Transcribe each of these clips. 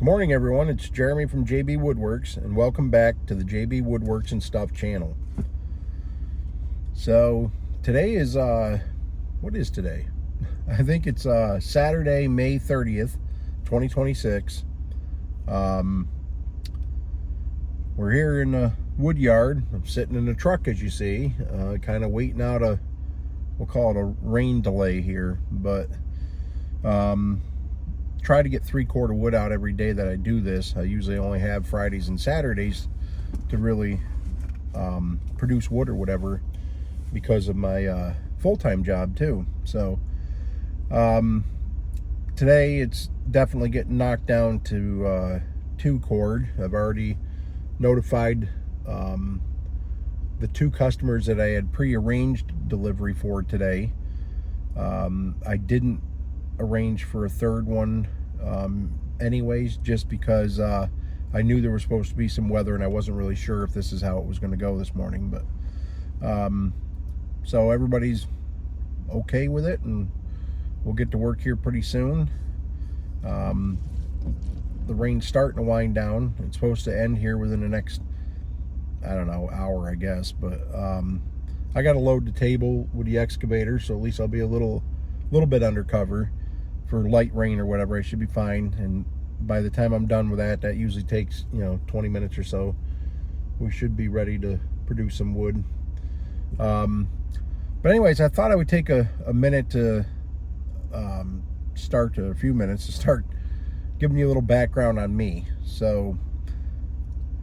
Morning everyone, it's Jeremy from JB Woodworks and welcome back to the JB Woodworks and Stuff channel. So today is what is today? I think it's Saturday, May 30th, 2026. We're here in the wood yard. I'm sitting in the truck, as you see, kind of waiting out we'll call it a rain delay here, but try to get 3/4 wood out every day that I do this. I usually only have Fridays and Saturdays to really produce wood or whatever because of my full-time job too. So today it's definitely getting knocked down to 2 cord. I've already notified the 2 customers that I had pre-arranged delivery for today. I didn't arrange for a third one anyways, just because I knew there was supposed to be some weather and I wasn't really sure if this is how it was going to go this morning, but so everybody's okay with it and we'll get to work here pretty soon. The rain's starting to wind down. It's supposed to end here within the next, I don't know, hour I guess, but I got to load the table with the excavator, so at least I'll be a little bit under cover for light rain or whatever. I should be fine, and by the time I'm done with that usually takes 20 minutes or so. We should be ready to produce some wood. But anyways, I thought I would take a minute to start a few minutes to start giving you a little background on me. So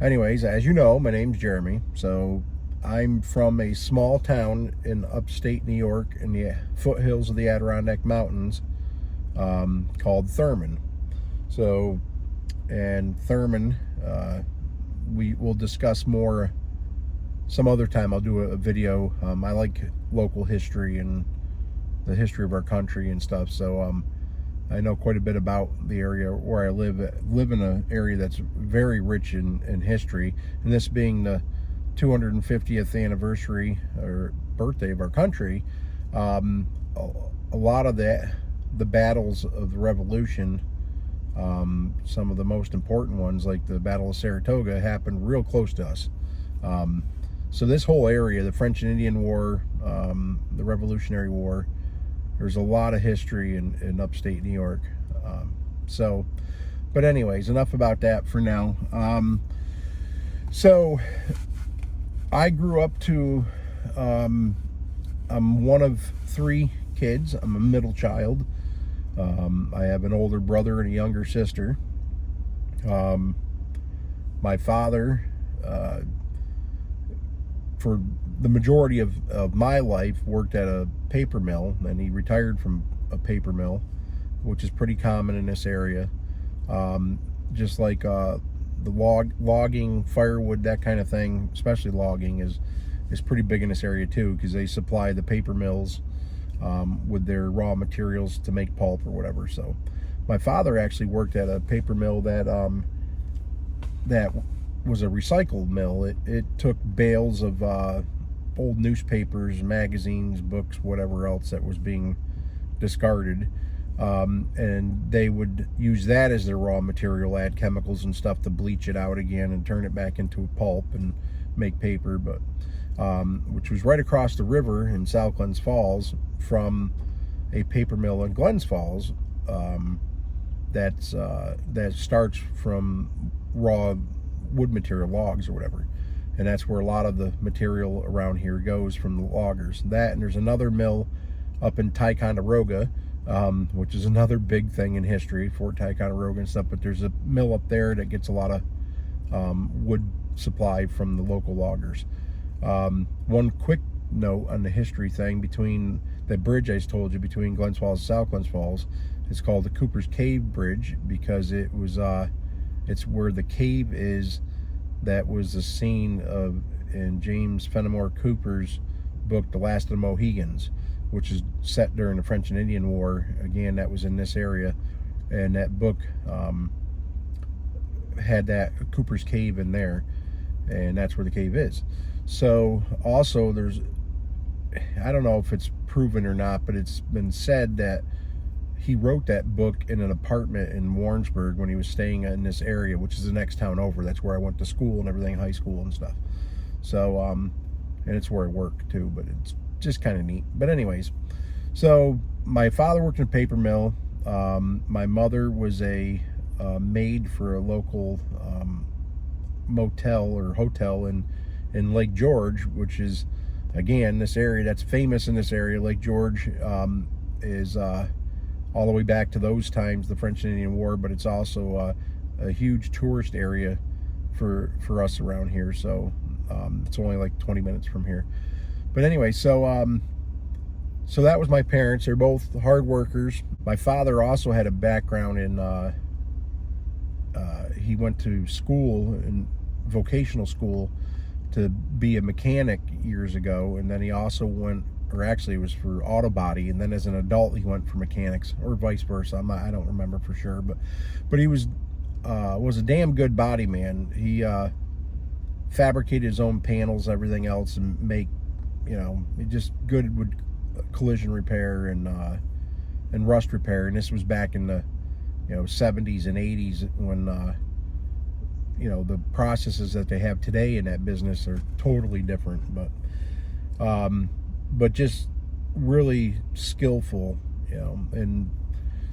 anyways, as you know, my name's Jeremy. So I'm from a small town in upstate New York in the foothills of the Adirondack Mountains, called Thurman. So, and Thurman, we will discuss more some other time. I'll do a video. I like local history and the history of our country and stuff. So I know quite a bit about the area where I live in an area that's very rich in history, and this being the 250th anniversary or birthday of our country. A lot of the battles of the Revolution, some of the most important ones, like the Battle of Saratoga, happened real close to us. So this whole area, the French and Indian War, the Revolutionary War, there's a lot of history in upstate New York. But anyways, enough about that for now. So I grew up to, I'm one of 3 kids. I'm a middle child. I have an older brother and a younger sister. My father, for the majority of my life, worked at a paper mill, and he retired from a paper mill, which is pretty common in this area. Just like the logging, firewood, that kind of thing, especially logging, is pretty big in this area too, because they supply the paper mills with their raw materials to make pulp or whatever. So my father actually worked at a paper mill that was a recycled mill. It took bales of old newspapers, magazines, books, whatever else that was being discarded, and they would use that as their raw material, add chemicals and stuff to bleach it out again and turn it back into pulp and make paper. But which was right across the river in South Glens Falls from a paper mill in Glens Falls that starts from raw wood material, logs or whatever, and that's where a lot of the material around here goes from the loggers. That, and there's another mill up in Ticonderoga, which is another big thing in history, Fort Ticonderoga and stuff, but there's a mill up there that gets a lot of wood supply from the local loggers. One quick note on the history thing, between that bridge I told you between Glens Falls and South Glens Falls, it's called the Cooper's Cave Bridge because it was it's where the cave is that was the scene of in James Fenimore Cooper's book The Last of the Mohegans, which is set during the French and Indian War. Again, that was in this area, and that book had that Cooper's Cave in there, and that's where the cave is. So also there's, I don't know if it's proven or not, but it's been said that he wrote that book in an apartment in Warrensburg when he was staying in this area, which is the next town over. That's where I went to school and everything, high school and stuff. So, and it's where I work too, but it's just kind of neat. But anyways, so my father worked in a paper mill. My mother was a maid for a local motel or hotel in Lake George, which is, again, this area that's famous in this area. Lake George is all the way back to those times, the French and Indian War, but it's also a huge tourist area for us around here. So it's only like 20 minutes from here. But anyway, so that was my parents. They're both hard workers. My father also had a background in he went to school, in vocational school, to be a mechanic years ago, and then he also went, or actually it was for auto body, and then as an adult he went for mechanics, or vice versa. I don't remember for sure, but he was a damn good body man. He fabricated his own panels, everything else, and make, just good with collision repair and rust repair. And this was back in the 70s and 80s when the processes that they have today in that business are totally different, but just really skillful, and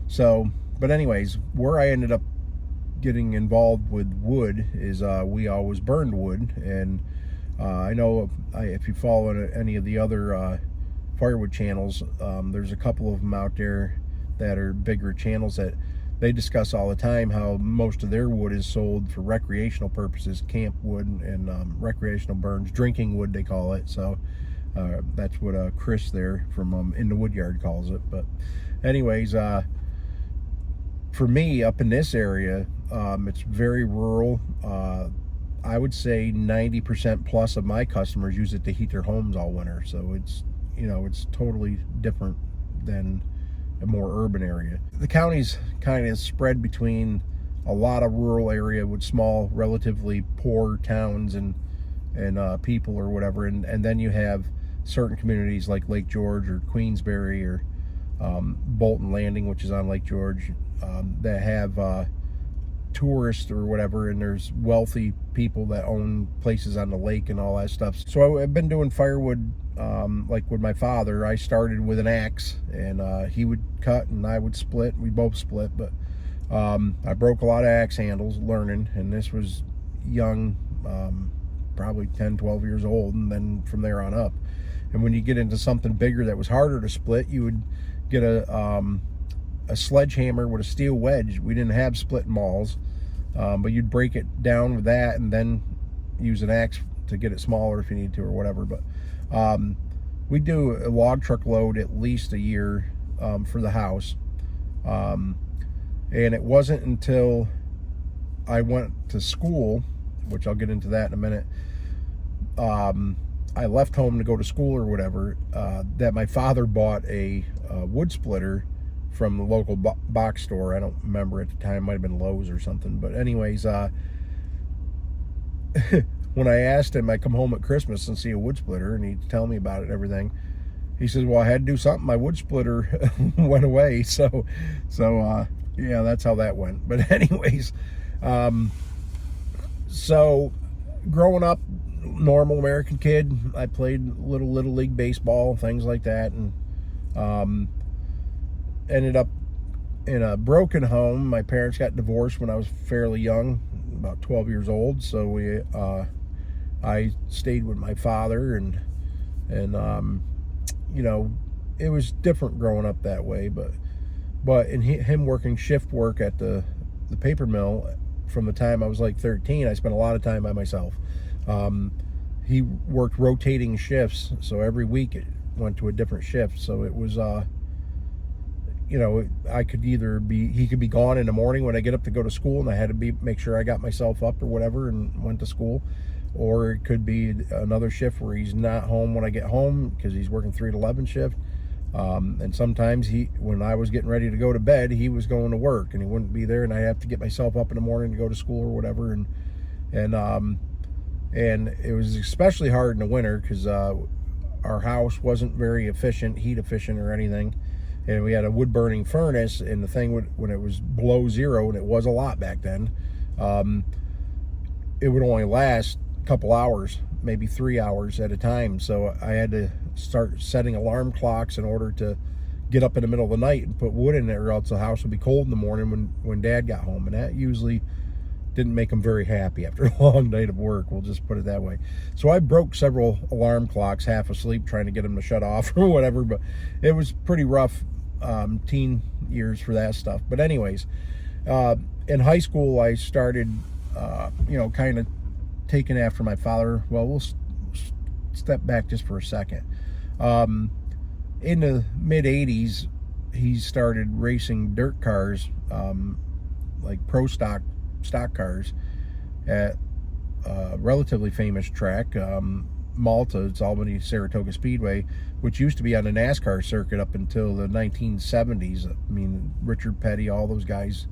so, but anyways, where I ended up getting involved with wood is we always burned wood. And I know if you follow any of the other firewood channels, there's a couple of them out there that are bigger channels that they discuss all the time how most of their wood is sold for recreational purposes, camp wood and recreational burns, drinking wood they call it. So that's what Chris there from In the Woodyard calls it. But anyways, for me up in this area, it's very rural. I would say 90% plus of my customers use it to heat their homes all winter. So it's it's totally different than a more urban area. The county's kind of spread between a lot of rural area with small, relatively poor towns and people or whatever, and then you have certain communities like Lake George or Queensbury or Bolton Landing, which is on Lake George, that have tourists or whatever, and there's wealthy people that own places on the lake and all that stuff. So I've been doing firewood like with my father. I started with an axe, and he would cut and I would split. We both split, but I broke a lot of axe handles learning, and this was young, probably 10, 12 years old, and then from there on up. And when you get into something bigger that was harder to split, you would get a sledgehammer with a steel wedge. We didn't have split mauls, but you'd break it down with that and then use an axe to get it smaller if you need to or whatever. But we do a log truck load at least a year for the house. And it wasn't until I went to school, which I'll get into that in a minute, I left home to go to school or whatever, that my father bought a wood splitter from the local box store. I don't remember at the time, it might have been Lowe's or something. But anyways, when I asked him, I come home at Christmas and see a wood splitter, and he'd tell me about it and everything. He says, well, I had to do something. My wood splitter went away. So yeah, that's how that went. But anyways, so growing up, normal American kid, I played little league baseball, things like that, and ended up in a broken home. My parents got divorced when I was fairly young, about 12 years old. So I stayed with my father, and it was different growing up that way. But in him working shift work at the paper mill from the time I was like 13, I spent a lot of time by myself. He worked rotating shifts, so every week it went to a different shift. So it was I could he could be gone in the morning when I get up to go to school, and I had to make sure I got myself up or whatever and went to school. Or it could be another shift where he's not home when I get home because he's working 3 to 11 shift. And sometimes when I was getting ready to go to bed, he was going to work and he wouldn't be there, and I have to get myself up in the morning to go to school or whatever. And it was especially hard in the winter because our house wasn't very heat efficient or anything. and we had a wood burning furnace, and the thing would, when it was below zero, and it was a lot back then, it would only last a couple hours, maybe 3 hours at a time. So I had to start setting alarm clocks in order to get up in the middle of the night and put wood in there, or else the house would be cold in the morning when Dad got home, and that usually didn't make him very happy after a long night of work. We'll just put it that way. So I broke several alarm clocks half asleep trying to get them to shut off or whatever, but it was pretty rough teen years for that stuff. But anyways, in high school I started kind of taking after my father. Well, we'll step back just for a second. In the mid 80s, he started racing dirt cars, like pro stock cars, at a relatively famous track, Malta. It's Albany Saratoga Speedway, which used to be on the NASCAR circuit up until the 1970s. I mean, Richard Petty, all those guys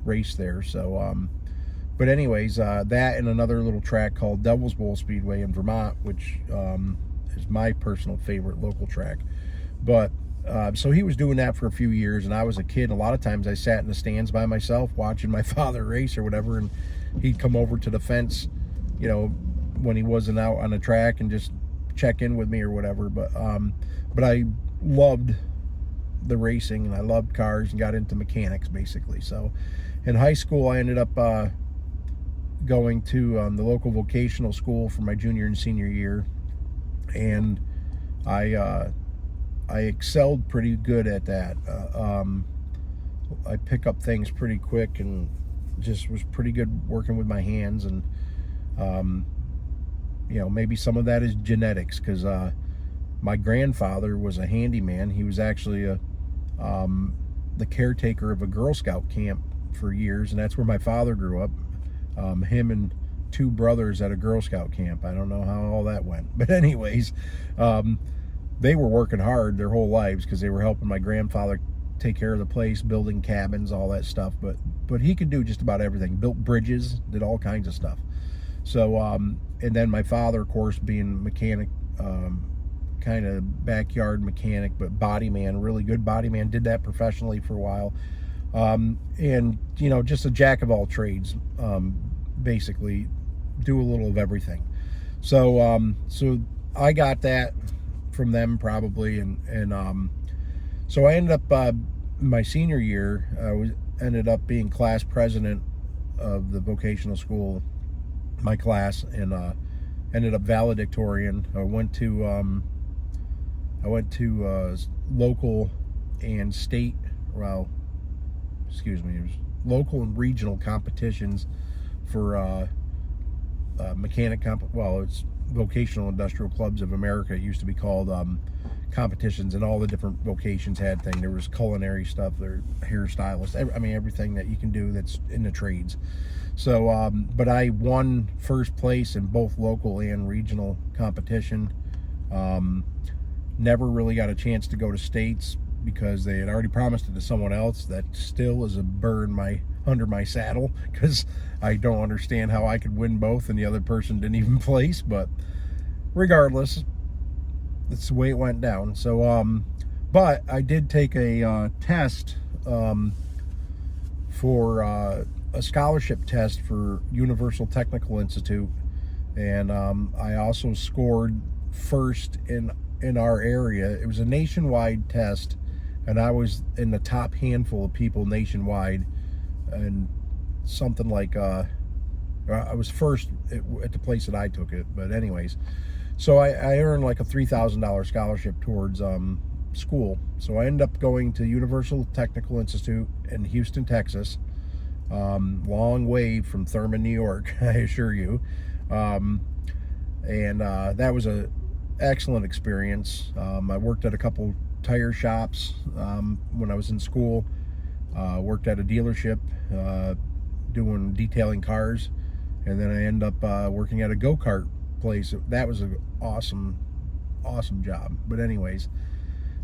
raced there. So but anyways, that and another little track called Devil's Bowl Speedway in Vermont, which is my personal favorite local track. But so he was doing that for a few years, and I was a kid, and a lot of times I sat in the stands by myself watching my father race or whatever, and he'd come over to the fence, when he wasn't out on the track, and just check in with me or whatever. But I loved the racing, and I loved cars, and got into mechanics basically. So in high school I ended up going to the local vocational school for my junior and senior year, and I excelled pretty good at that. I pick up things pretty quick, and just was pretty good working with my hands. And maybe some of that is genetics, because my grandfather was a handyman. He was actually the caretaker of a Girl Scout camp for years, and that's where my father grew up. Him and two brothers at a Girl Scout camp. I don't know how all that went, but anyways, they were working hard their whole lives, because they were helping my grandfather take care of the place, building cabins, all that stuff. But he could do just about everything. Built bridges, did all kinds of stuff. So and then my father, of course, being mechanic, kind of backyard mechanic, but body man, really good body man, did that professionally for a while. And just a jack of all trades, basically do a little of everything. So so I got that from them probably, and so I ended up my senior year, I ended up being class president of the vocational school, my class, and ended up valedictorian. I went to local and state, well, excuse me, it was local and regional competitions for it's Vocational Industrial Clubs of America. It used to be called competitions, and all the different vocations had things. There was culinary stuff, there hairstylists, everything that you can do that's in the trades. So but I won first place in both local and regional competition. Never really got a chance to go to states, because they had already promised it to someone else. That still is a burn under my saddle, because I don't understand how I could win both and the other person didn't even place. But regardless, that's the way it went down. So but I did take a test for a scholarship test for Universal Technical Institute, and I also scored first in our area. It was a nationwide test, and I was in the top handful of people nationwide, and something like I was first at the place that I took it. But anyways, so I earned like a $3,000 scholarship towards school. So I ended up going to Universal Technical Institute in Houston, Texas. Long way from Thurman, New York, I assure you. And that was a excellent experience. I worked at a couple tire shops when I was in school. Worked at a dealership doing detailing cars, and then I ended up working at a go-kart place. That was an awesome job. But anyways,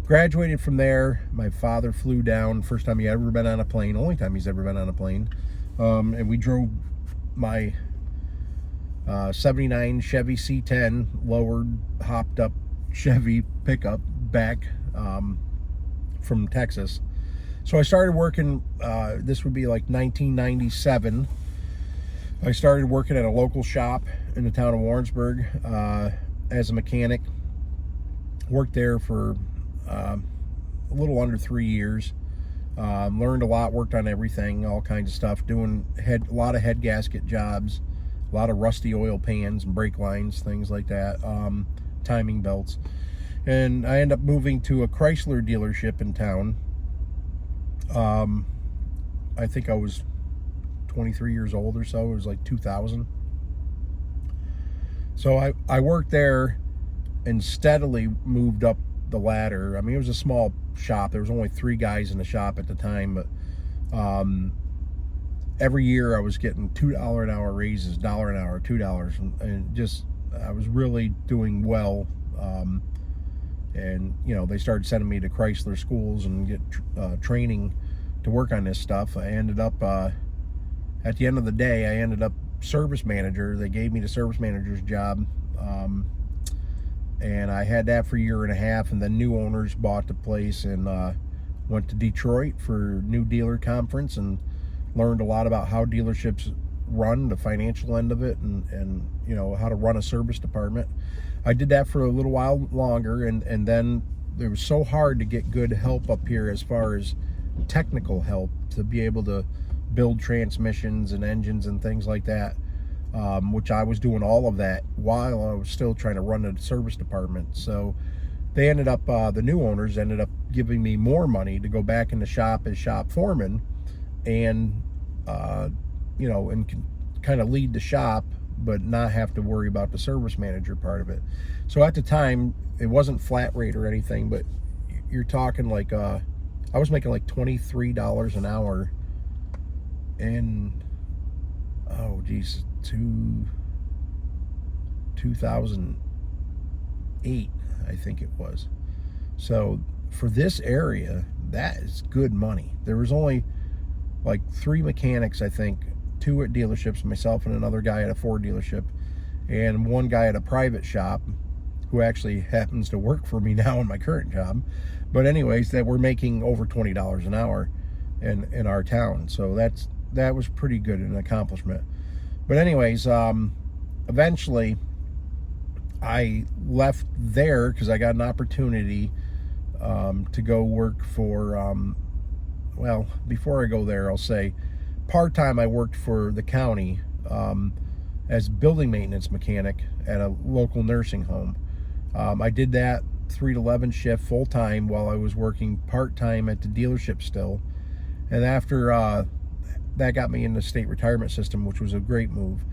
graduated from there. My father flew down, first time he ever been on a plane, only time he's ever been on a plane, and we drove my 79 Chevy C10 lowered, hopped up Chevy pickup back from Texas. So I started working, this would be like 1997. I started working at a local shop in the town of Warrensburg as a mechanic. Worked there for a little under 3 years. Learned a lot, worked on everything, all kinds of stuff, doing a lot of head gasket jobs, a lot of rusty oil pans and brake lines, things like that, timing belts. And I ended up moving to a Chrysler dealership in town. I think I was 23 years old or so. It was like 2000. So I worked there and steadily moved up the ladder. I mean, it was a small shop. There was only 3 guys in the shop at the time, but every year I was getting $2 an hour raises, $1 an hour, $2, and just I was really doing well. And you know, they started sending me to Chrysler schools and get training to work on this stuff. I ended up at the end of the day, I ended up service manager. They gave me the service manager's job, and I had that for a year and a half. And then new owners bought the place and went to Detroit for new dealer conference and learned a lot about how dealerships run, the financial end of it, and you know, how to run a service department. I did that for a little while longer, and then it was so hard to get good help up here as far as technical help to be able to build transmissions and engines and things like that, which I was doing all of that while I was still trying to run the service department. So they ended up, the new owners ended up giving me more money to go back in the shop as shop foreman and you know, and kind of lead the shop, but not have to worry about the service manager part of it. So at the time, it wasn't flat rate or anything, but you're talking like, I was making like $23 an hour in, oh geez, 2008, I think it was. So for this area, that is good money. There was only like 3 mechanics, I think, 2 at dealerships, myself and another guy at a Ford dealership, and 1 guy at a private shop who actually happens to work for me now in my current job. But anyways, that we're making over $20 an hour in our town. So that was pretty good, an accomplishment. But anyways, eventually I left there because I got an opportunity to go work for, well, before I go there, I'll say part-time I worked for the county as building maintenance mechanic at a local nursing home. I did that 3 to 11 shift full-time while I was working part-time at the dealership still. And after that got me in the state retirement system, which was a great move.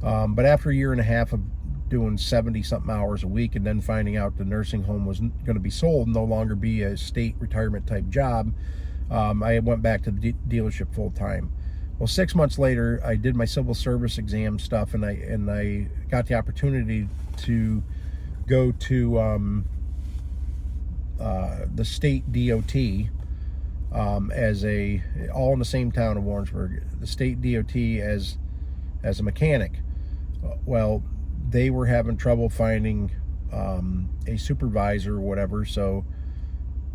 But after a year and a half of doing 70-something hours a week and then finding out the nursing home was going to be sold, no longer be a state retirement type job, I went back to the dealership full-time. Well, 6 months later, I did my civil service exam stuff, and I got the opportunity to go to the state DOT as all in the same town of Warrensburg, the state DOT as a mechanic. Well, they were having trouble finding a supervisor or whatever, so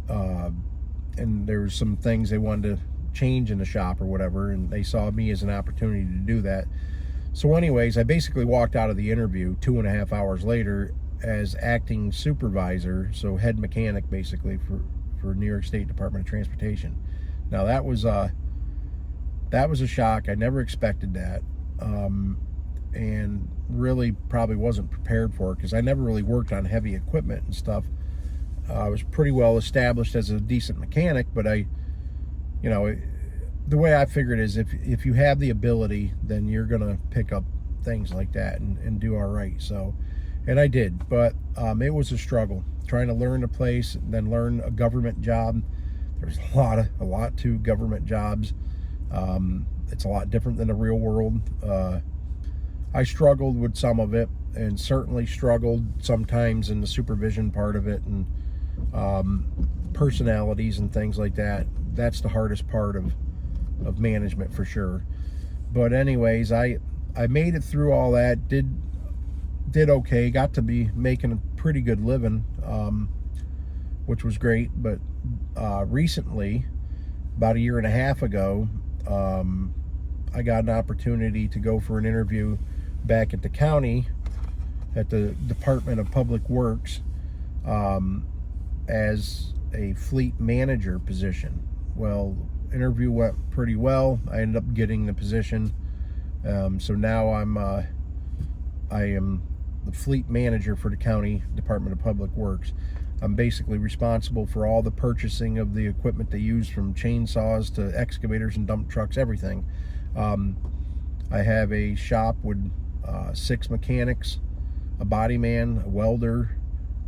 and there was some things they wanted to change in the shop or whatever, and they saw me as an opportunity to do that. So anyways, I basically walked out of the interview 2.5 hours later as acting supervisor, so head mechanic basically for New York State Department of Transportation. Now that was a shock. I never expected that, and really probably wasn't prepared for it because I never really worked on heavy equipment and stuff. I was pretty well established as a decent mechanic, but you know, the way I figured is if you have the ability, then you're gonna pick up things like that and do all right. So, and I did, but it was a struggle trying to learn a place, then learn a government job. There's a lot to government jobs. It's a lot different than the real world. I struggled with some of it, and certainly struggled sometimes in the supervision part of it, and personalities and things like that. That's the hardest part of management for sure. But anyways, I made it through all that, did okay, got to be making a pretty good living, which was great. But recently, about a year and a half ago, I got an opportunity to go for an interview back at the county at the Department of Public Works as a fleet manager position. Well, interview went pretty well. I ended up getting the position. So now I am the fleet manager for the county Department of Public Works. I'm basically responsible for all the purchasing of the equipment they use, from chainsaws to excavators and dump trucks, everything. I have a shop with 6 mechanics, a body man, a welder,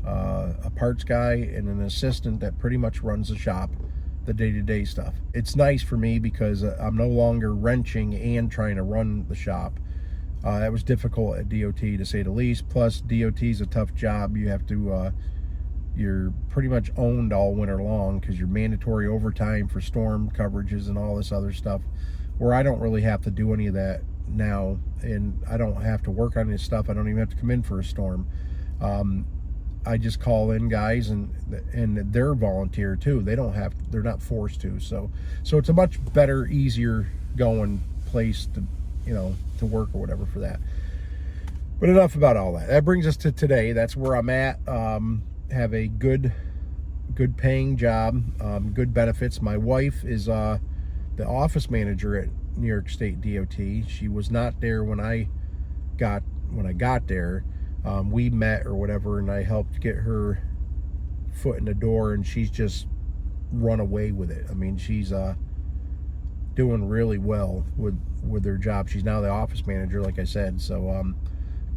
a parts guy, and an assistant that pretty much runs the shop, the day-to-day stuff. It's nice for me because I'm no longer wrenching and trying to run the shop. That was difficult at DOT, to say the least. Plus, DOT is a tough job. You have to you're pretty much owned all winter long because you're mandatory overtime for storm coverages and all this other stuff, where I don't really have to do any of that now, and I don't have to work on this stuff. I don't even have to come in for a storm. I just call in guys, and they're volunteer too. They're not forced to. So it's a much better, easier going place to, to work or whatever for that. But enough about all that. That brings us to today. That's where I'm at. Have a good paying job, good benefits. My wife is the office manager at New York State DOT. She was not there when I got there. We met or whatever, and I helped get her foot in the door, and she's just run away with it. I mean, she's doing really well with her job. She's now the office manager, like I said. So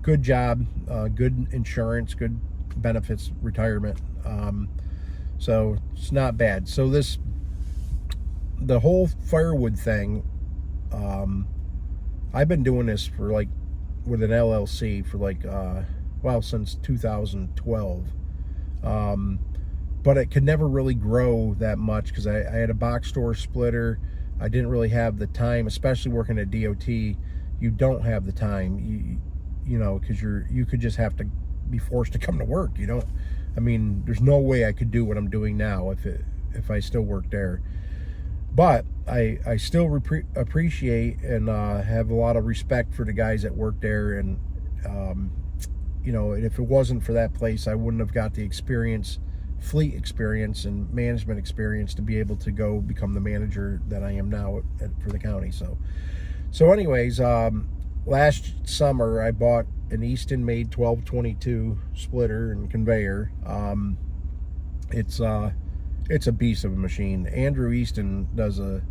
good job, good insurance, good benefits, retirement. So it's not bad. So the whole firewood thing, I've been doing this for with an LLC for since 2012. But it could never really grow that much because I had a box store splitter. I didn't really have the time, especially working at DOT. You don't have the time, because you could just have to be forced to come to work. There's no way I could do what I'm doing now if I still worked there. But I still appreciate and have a lot of respect for the guys that work there. And and if it wasn't for that place, I wouldn't have got the experience, fleet experience and management experience, to be able to go become the manager that I am now for the county. So anyways, last summer I bought an Easton made 1222 splitter and conveyor. It's a beast of a machine. Andrew Easton does a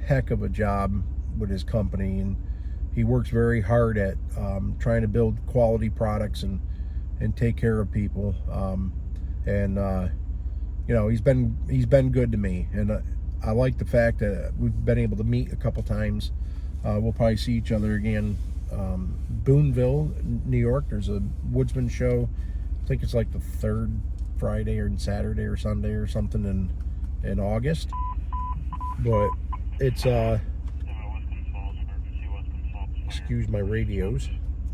heck of a job with his company, and he works very hard at trying to build quality products and take care of people. He's been good to me, and I like the fact that we've been able to meet a couple times. We'll probably see each other again. Boonville, New York, there's a Woodsman show. I think it's like the 3rd Friday or Saturday or Sunday or something in August. But it's excuse my radios,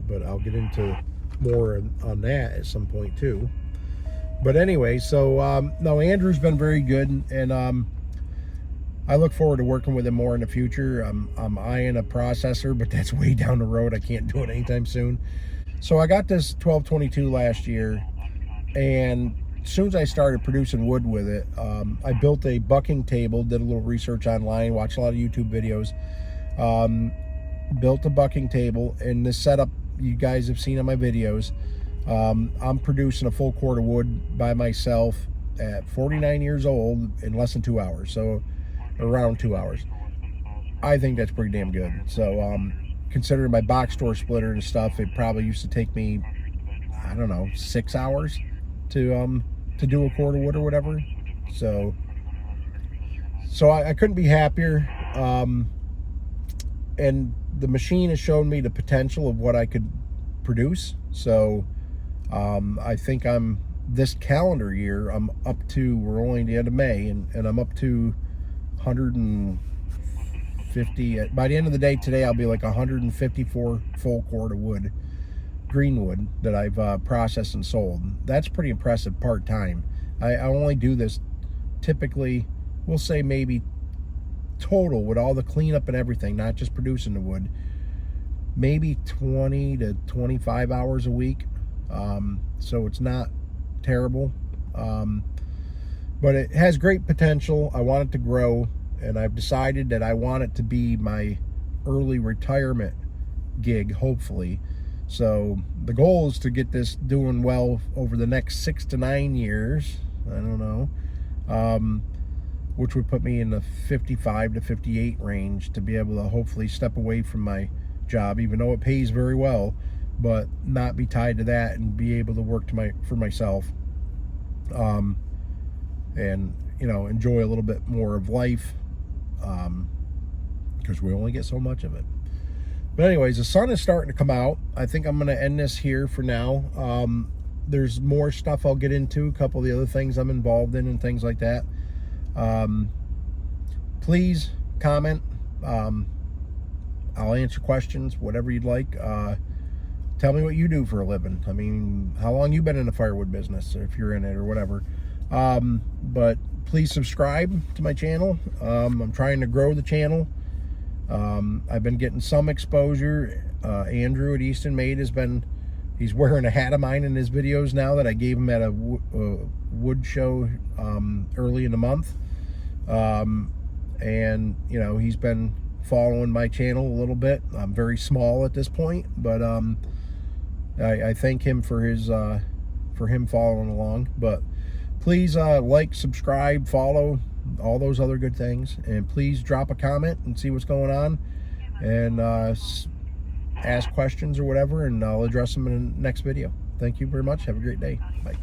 but I'll get into more on that at some point too. But anyway, so no, Andrew's been very good, and I look forward to working with him more in the future. I'm eyeing a processor, but that's way down the road. I can't do it anytime soon. So I got this 1222 last year, and as soon as I started producing wood with it, I built a bucking table, did a little research online, watched a lot of YouTube videos, built a bucking table, and this setup you guys have seen on my videos. I'm producing a full cord of wood by myself at 49 years old in less than 2 hours. So around 2 hours. I think that's pretty damn good. So considering my box store splitter and stuff, it probably used to take me, I don't know, 6 hours to do a cord of wood or whatever. So I couldn't be happier. And the machine has shown me the potential of what I could produce. So I think this calendar year, we're only at the end of May, and I'm up to 150. By the end of the day today, I'll be like 154 full cord of wood, green wood, that I've processed and sold. That's pretty impressive part-time. I only do this typically, we'll say maybe total with all the cleanup and everything, not just producing the wood, maybe 20 to 25 hours a week. So it's not terrible. But it has great potential. I want it to grow, and I've decided that I want it to be my early retirement gig, hopefully. So the goal is to get this doing well over the next 6 to 9 years. I don't know. Which would put me in the 55 to 58 range to be able to hopefully step away from my job, even though it pays very well, but not be tied to that and be able to work for myself. And, you know, enjoy a little bit more of life, because we only get so much of it. But anyways, the sun is starting to come out. I think I'm going to end this here for now. There's more stuff I'll get into, a couple of the other things I'm involved in and things like that. Please comment. I'll answer questions, whatever you'd like. Tell me what you do for a living. I mean, how long you been in the firewood business, if you're in it or whatever. But please subscribe to my channel. I'm trying to grow the channel. I've been getting some exposure. Andrew at Easton Made he's wearing a hat of mine in his videos now that I gave him at a wood show early in the month. And you know, he's been following my channel a little bit. I'm very small at this point, but I thank him for him following along. But please like, subscribe, follow, all those other good things, and please drop a comment and see what's going on, and ask questions or whatever, and I'll address them in the next video. Thank you very much. Have a great day. Bye.